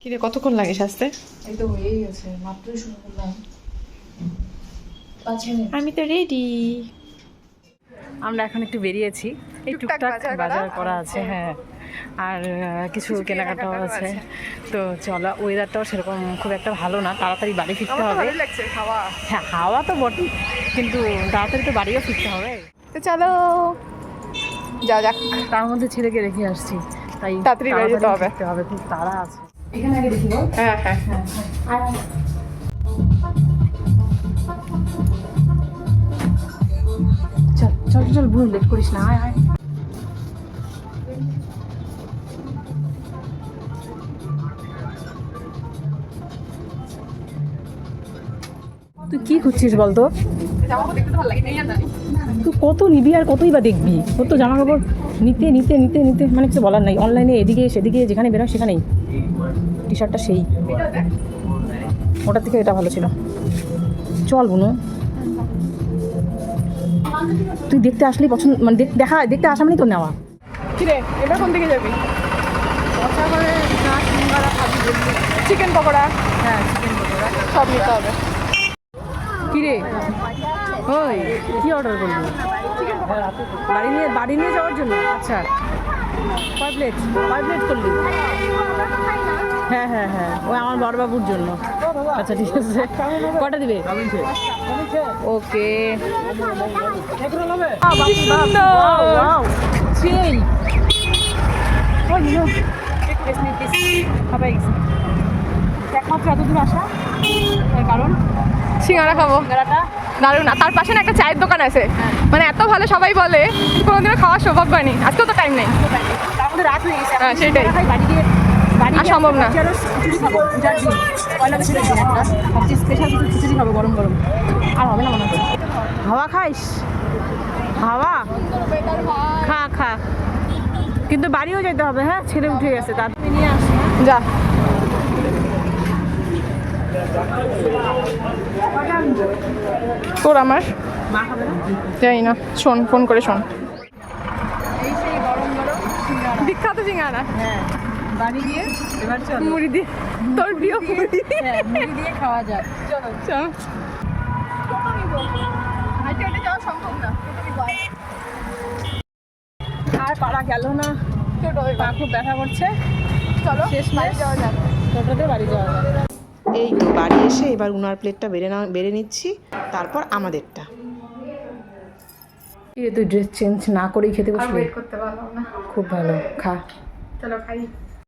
কিরে কতক্ষণ লাগে সাজতে? এই তো হয়েই গেছে, মাত্রই শুরু করলাম। 5 মিনিট। আমি তো রেডি। আমরা এখন একটু বেরিয়েছি, এই টুকটাক বাজার করা আছে। হ্যাঁ, আর কিছু কেনাকাটাও আছে। তো চলো, ওয়েদারটাও সেরকম খুব একটা ভালো না, তাড়াতাড়ি বাড়ি ফিরতে হবে। হ্যাঁ, হাওয়া তো বটেই, কিন্তু তাড়াতাড়ি তো বাড়িও ফিরতে হবে। তো চলো যাও যাক। তার মধ্যে ছেলেকে রেখে আসছি, তাই তাড়াতাড়ি বেরিয়ে যেতে হবে। ফিরতে হবে, খুব তাড়া আছে। এখানে আগে দেখি গো। হ্যাঁ হ্যাঁ চল চল চল, ভুল লেট করিস না, আয় আয়। তুই কি করছিস বলতো? তুই কত নিবি আর কতই বা দেখবি? তোর তো জামা কাপড় নিতে নিতে নিতে নিতে মানে কিছু বলার নাই। অনলাইনে এদিকে সেদিকে যেখানে বেরোয় সেখানেই টি শার্টটা সেই, ওটার থেকে এটা ভালো ছিল। চল বুনু, তুই দেখতে আসলেই পছন্দ, মানে দেখতে আসা মানেই তোর নেওয়া। কিরে এবার কোন দিকে যাবি? চিকেন পকোড়া, হ্যাঁ, চিকেন পকোড়া সব নিতে হবে। কিরে, ওই কি অর্ডার করবি? বাড়ি নিয়ে যাওয়ার জন্য? আচ্ছা, কয় প্লেট করলি? হ্যাঁ হ্যাঁ হ্যাঁ, ওই আমার বড়বাবুর জন্য। আচ্ছা ঠিক আছে, কটা দিবে? ওকে। একমাত্র এতদূর আসা এর কারণ সিঙ্গারা খাবো, দারুণ। আর তার পাশে না একটা চায়ের দোকান আছে, মানে এত ভালো সবাই বলে, কোনোদিনও খাওয়ার সৌভাগ্য হয়নি। আজকেও তো টাইম নেই। তার মধ্যে রাত হয়ে গেছে। হ্যাঁ, সেটাই। আর সম্ভব না। স্পেশাল কিছু খিচুড়ি খাবো গরম গরম, আর হবে না মনে হচ্ছে। হাওয়া খাইস? হাওয়া খা খা, কিন্তু বাড়িও যেতে হবে। হ্যাঁ, ছেলে উঠে গেছে, তাড়াতাড়ি নিয়ে আসি। যা। তোর আমার মা খাবে না? জানি না, শোন, ফোন করে শোন। এই সেই গরম গরম সিঙ্গারা। বিখ্যাত সিঙ্গারা। হ্যাঁ, বাড়ি গিয়ে এবার চল মুড়ি দিয়ে, তোর প্রিয় মুড়ি। হ্যাঁ, মুড়ি দিয়ে খাওয়া যায়। চলো চল। যাওয়া সম্ভব না, আর পারা গেল না, পা খুব ব্যথা করছে। চলো শেষ বাড়ি যাওয়া যাক। টোটোতে বাড়ি যাওয়া যায়। এই তো বাড়ি এসে এবার উনার প্লেটটা বেড়ে নিচ্ছি, তারপর আমাদেরটা। তুই ড্রেস চেঞ্জ না করেই খেতে আর বসলি? ওয়েট করতে পারলাম না। খুব ভালো, খা। চলো খাই।